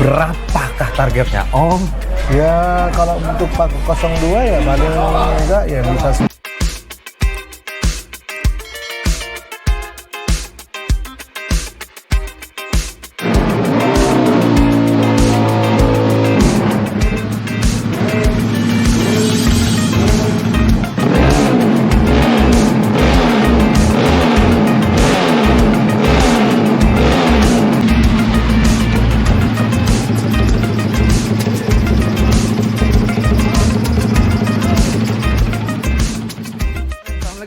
berapakah targetnya Om? Ya kalau untuk Pak 02 ya paling enggak ya bisa.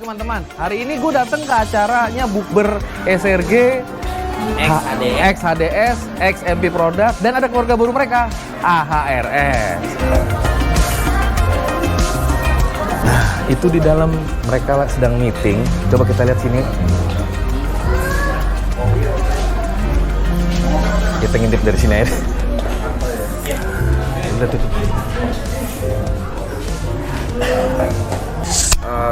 Teman-teman, hari ini gue datang ke acaranya bukber SRG XHDS, XMP Product, dan ada keluarga baru mereka, AHRS. Nah, itu di dalam mereka sedang meeting. Coba kita lihat sini. Kita ngintip dari sini aja. Udah tutup.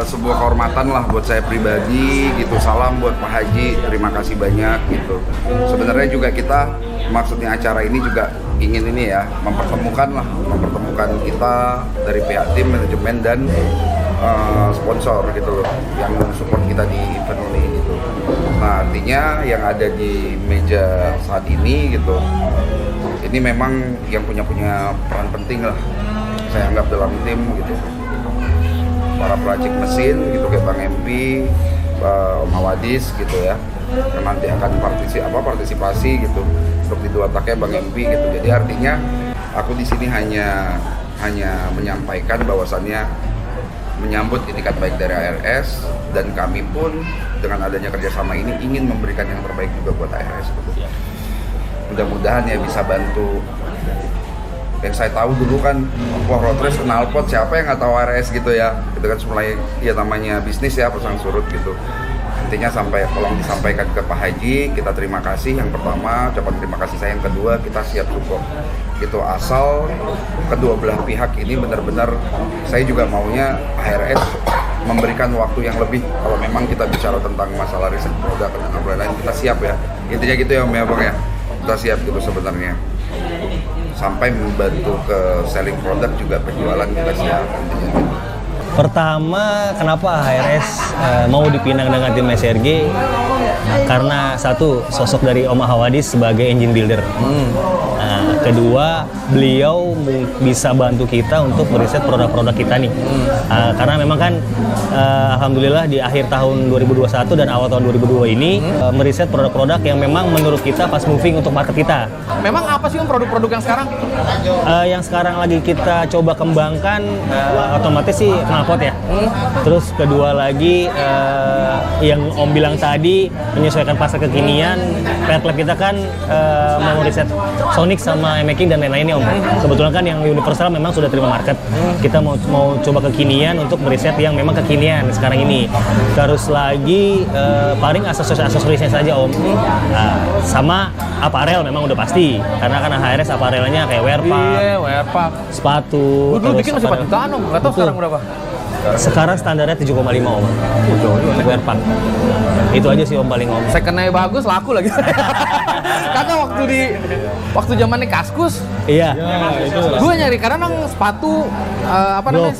Sebuah kehormatan lah buat saya pribadi gitu. Salam buat Pak Haji, terima kasih banyak gitu. Sebenarnya juga kita, maksudnya acara ini juga ingin ini ya, mempertemukan kita dari pihak tim, manajemen, dan sponsor gitu loh, yang support kita di event ini gitu. Nah, artinya yang ada di meja saat ini gitu, ini memang yang punya peran penting lah saya anggap dalam tim gitu. Para peracik mesin gitu kayak Bang MP, Om Hawadis gitu ya, yang nanti akan partisipasi gitu untuk di dua taknya Bang MP gitu. Jadi artinya aku di sini hanya menyampaikan bahwasannya menyambut itikat baik dari AHRS, dan kami pun dengan adanya kerjasama ini ingin memberikan yang terbaik juga buat AHRS gitu. Mudah-mudahan ya bisa bantu. Yang saya tahu dulu kan, wah road race knalpot, siapa yang nggak tahu RS gitu ya. Itu kan mulai ya namanya bisnis ya, pasang surut gitu. Intinya tolong disampaikan ke Pak Haji, kita terima kasih yang pertama, ucapan terima kasih saya. Yang kedua, kita siap support. Gitu, asal kedua belah pihak ini benar-benar, saya juga maunya AHRS memberikan waktu yang lebih. Kalau memang kita bicara tentang masalah riset produk dan lain-lain, kita siap ya. Intinya gitu ya Om ya Bang ya. Kita siap gitu sebenarnya. Sampai membantu ke selling produk juga, penjualan kita siap. Pertama, kenapa AHRS mau dipinang dengan tim SRG? Karena satu, sosok dari Om Hawadis sebagai engine builder. Kedua, beliau bisa bantu kita untuk meriset produk-produk kita nih. Karena memang kan alhamdulillah di akhir tahun 2021 dan awal tahun 2022 ini meriset produk-produk yang memang menurut kita fast moving untuk market kita. Memang apa sih Om produk-produk yang sekarang? Yang sekarang lagi kita coba kembangkan otomatis sih knalpot ya. Terus kedua lagi yang Om bilang tadi, menyesuaikan pasar kekinian. PR Club kita kan mau riset Sonic sama making dan lain-lainnya Om. Kebetulan kan yang universal memang sudah terima market. Kita mau coba kekinian untuk meriset yang memang kekinian sekarang ini. Terus lagi paling aksesorisnya saja Om. Sama aparel memang udah pasti. Karena kan AHRS aparelnya kayak wearpack, sepatu. Dulu bikin masih 4 jutaan Om, nggak tahu sekarang berapa. Sekarang standarnya 7,5 Om. Wearpack. Itu aja sih Om paling Om. Second-nya bagus, laku lagi. Karena waktu zamannya Kaskus, iya. Gue nyari karena sepatu namanya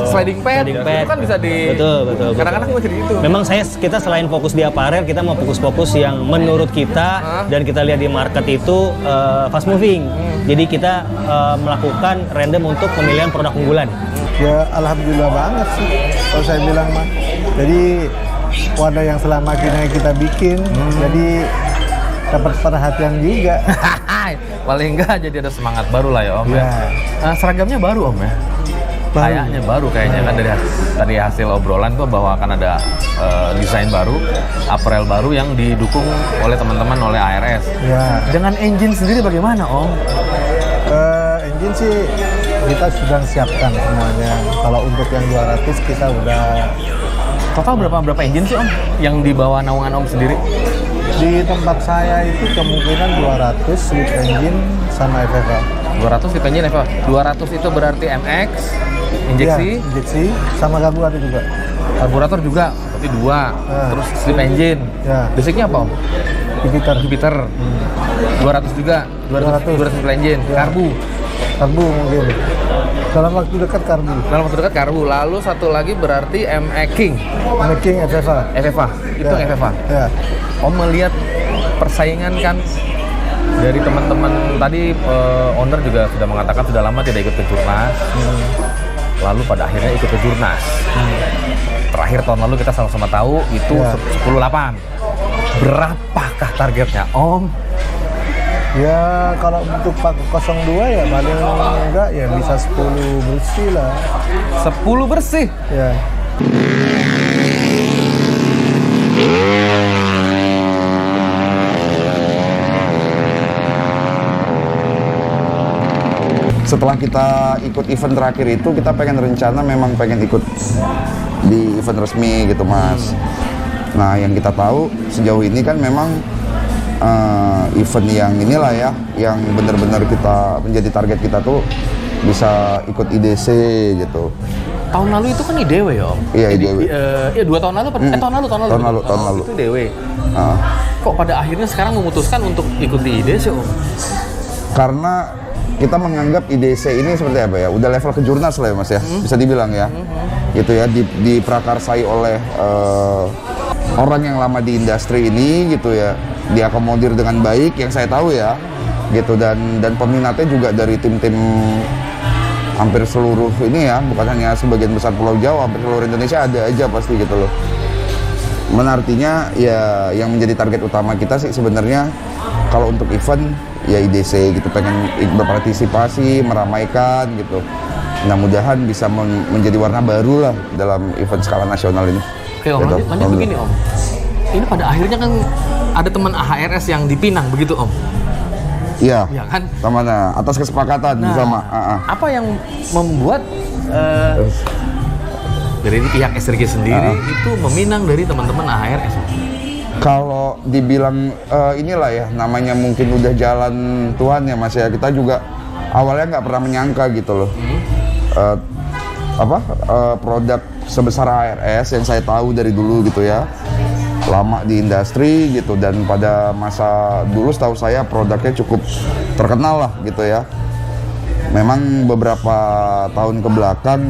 sliding pad, itu kan bisa di. Betul. Kadang-kadang gue jadi itu. Memang kita selain fokus di aparel, kita mau fokus yang menurut kita dan kita lihat di market itu fast moving. Jadi kita melakukan random untuk pemilihan produk unggulan. Ya alhamdulillah banget sih kalau saya bilang mah. Jadi wadah yang selama ini kita bikin, jadi dapat perhatian juga. Paling enggak jadi ada semangat baru lah ya Om. Ya. Seragamnya baru Om ya. Kayaknya baru kan dari hasil obrolan tuh bahwa akan ada desain baru, apparel baru yang didukung oleh teman-teman oleh AHRS. Ya. Dengan engine sendiri bagaimana Om? Engine sih kita sudah siapkan semuanya. Kalau untuk yang 200 kita udah. Total berapa engine sih Om yang di bawah naungan Om sendiri? Di tempat saya itu kemungkinan 200 slip engine sama FFA. 200 slip engine FFA. 200 itu berarti MX, injeksi, ya, injeksi sama karburator juga. Karburator juga, berarti 2. Terus slip engine. Ya. Basicnya apa Om? Jupiter. 200 juga, 200 fuel engine, karbu. Karbu mungkin. Dalam waktu dekat karbu. Dalam waktu dekat karbu. Lalu satu lagi berarti ME King, Making FFA. FFA. Itu Ya. FFA. Ya. Om melihat persaingan kan dari teman-teman tadi, owner juga sudah mengatakan sudah lama tidak ikut kejurnas. Lalu pada akhirnya ikut kejurnas. Terakhir tahun lalu kita sama-sama tahu itu Ya. 10.8. Berapakah targetnya Om? Ya kalau untuk Pak 02 ya paling enggak ya bisa 10 bersih lah. 10 bersih. Ya. Setelah kita ikut event terakhir itu, kita pengen rencana memang pengen ikut di event resmi gitu Mas. Nah yang kita tahu sejauh ini kan memang event yang inilah ya, yang benar-benar kita menjadi target kita tuh bisa ikut IDC gitu. Tahun lalu itu kan IDW ya Om? Iya, IDW. Iya 2 tahun lalu, tahun lalu. Tahun lalu. Itu IDW. Ah. Kok pada akhirnya sekarang memutuskan untuk ikut di IDC Om? Karena kita menganggap IDC ini seperti apa ya, udah level kejurnas lah ya Mas ya, bisa dibilang ya, gitu ya, diprakarsai oleh orang yang lama di industri ini gitu ya, diakomodir dengan baik yang saya tahu ya, gitu, dan peminatnya juga dari tim-tim hampir seluruh ini ya, bukan hanya sebagian besar Pulau Jawa, hampir seluruh Indonesia ada aja pasti gitu loh. Artinya ya yang menjadi target utama kita sih sebenarnya kalau untuk event ya IDC gitu, pengen berpartisipasi, meramaikan gitu. Nah mudahan bisa menjadi warna baru lah dalam event skala nasional ini. Oke Om, Gitu. lanjut begini Om. Ini pada akhirnya kan ada teman AHRS yang di Pinang begitu Om? Iya, Iya kan? sama atas kesepakatan Nah, bersama. apa yang membuat dari pihak SRG sendiri itu meminang dari teman-teman AHRS? Kalau dibilang inilah ya, namanya mungkin udah jalan Tuhan ya Mas ya, kita juga awalnya nggak pernah menyangka gitu loh. Produk sebesar AHRS yang saya tahu dari dulu gitu ya, lama di industri gitu, dan pada masa dulu setahu saya produknya cukup terkenal lah gitu ya. Memang beberapa tahun ke belakang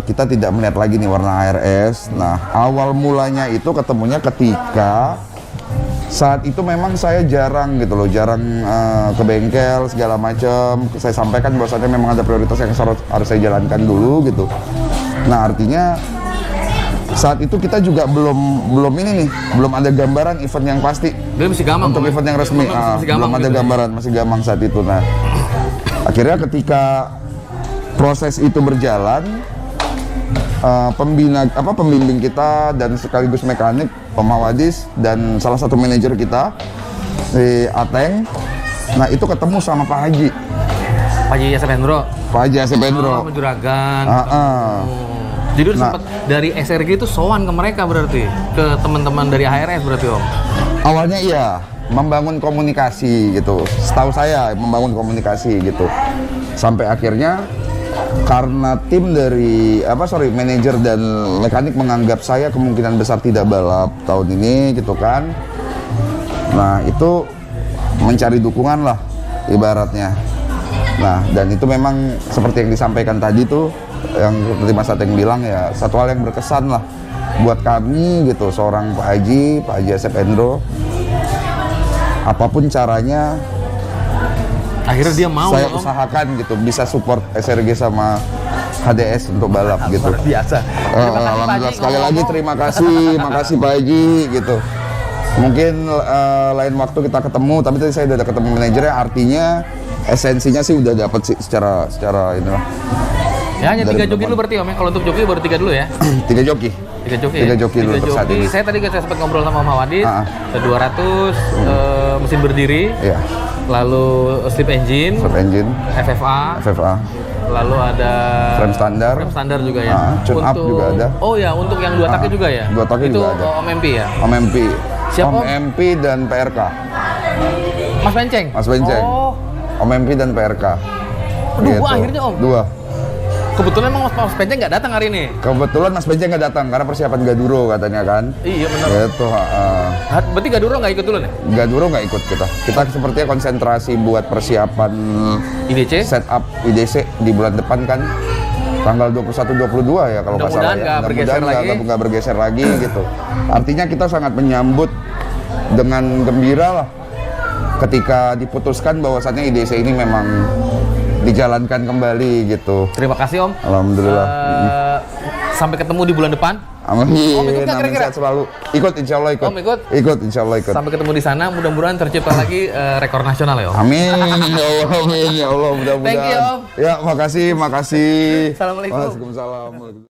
kita tidak melihat lagi nih warna AHRS. Nah awal mulanya itu ketemunya ketika saat itu memang saya jarang gitu loh, jarang ke bengkel segala macam. Saya sampaikan bahwasanya memang ada prioritas yang harus saya jalankan dulu gitu. Nah artinya saat itu kita juga belum ini nih, belum ada gambaran event yang pasti. Dia masih gamang untuk event yang resmi. Belum ada gambaran, masih gamang saat itu. Nah akhirnya ketika proses itu berjalan, pembimbing kita dan sekaligus mekanik, pemawadis dan salah satu manajer kita di Ateng, nah itu ketemu sama Pak Haji. Pak Haji Asep Hendro. Pak Haji Asep Hendro. Oh, Juragan. Jadi udah sempat dari SRG itu sowan ke mereka berarti, ke teman-teman dari HRS berarti Om? Awalnya iya, membangun komunikasi gitu. Setahu saya membangun komunikasi gitu. Sampai akhirnya karena tim dari manajer dan mekanik menganggap saya kemungkinan besar tidak balap tahun ini gitu kan. Nah itu mencari dukungan lah ibaratnya. Nah dan itu memang seperti yang disampaikan tadi tuh, yang seperti Mas Ateng bilang ya, satu hal yang berkesan lah buat kami gitu, seorang Pak Haji Asep Hendro, apapun caranya akhirnya dia mau saya Om. usahakan gitu bisa support SRG sama HDS untuk balap gitu. Luar biasa. Terima kasih, Pak Alhamdulillah Haji. sekali lagi terima kasih, makasih Pak Haji gitu. Mungkin lain waktu kita ketemu, tapi tadi saya udah ketemu manajernya, artinya esensinya sih udah dapat sih secara inilah. Ya hanya Dari 3 joki dulu berarti Om ya. Kalau untuk joki baru 3 dulu ya. 3 joki. 3 joki. 3 joki dulu untuk saat ini. Saya tadi saya sempat ngobrol sama Om Wadid. 200 mesin berdiri. Iya. Lalu slip engine, Slip engine, FFA, lalu ada frame standar juga ya. Tune up juga ada. Oh ya, untuk yang 2 taki juga ya. 2 taki itu juga ada. Om MP ya. Om MP. Siapa, Om? Om MP dan PRK. Mas Benceng. Mas Benceng. Oh. Om MP dan PRK. Dua akhirnya Om. 2. Kebetulan emang Mas Pence nggak datang hari ini. Kebetulan Mas Pence nggak datang karena persiapan Gaduro katanya kan. Iya benar. Gitu, Berarti Gaduro nggak ikut dulu nih? Gaduro nggak ikut kita. Kita sepertinya konsentrasi buat persiapan IDC? setup IDC di bulan depan kan. Tanggal 21-22 ya kalau nggak salah ya. Mudah-mudahan nggak bergeser lagi gitu. Artinya kita sangat menyambut dengan gembira lah ketika diputuskan bahwasannya IDC ini memang dijalankan kembali gitu. Terima kasih Om. Alhamdulillah. Sampai ketemu di bulan depan. Amin. Om ikut nggak Amin, kira-kira? sehat selalu. Ikut insya Allah ikut. Om ikut? Ikut insya Allah ikut. Sampai ketemu di sana. Mudah-mudahan tercipta lagi rekor nasional ya Om. Amin. Ya Allah, amin. Ya Allah mudah-mudahan. Thank you, Om. Ya makasih. Assalamualaikum. Waalaikumsalam.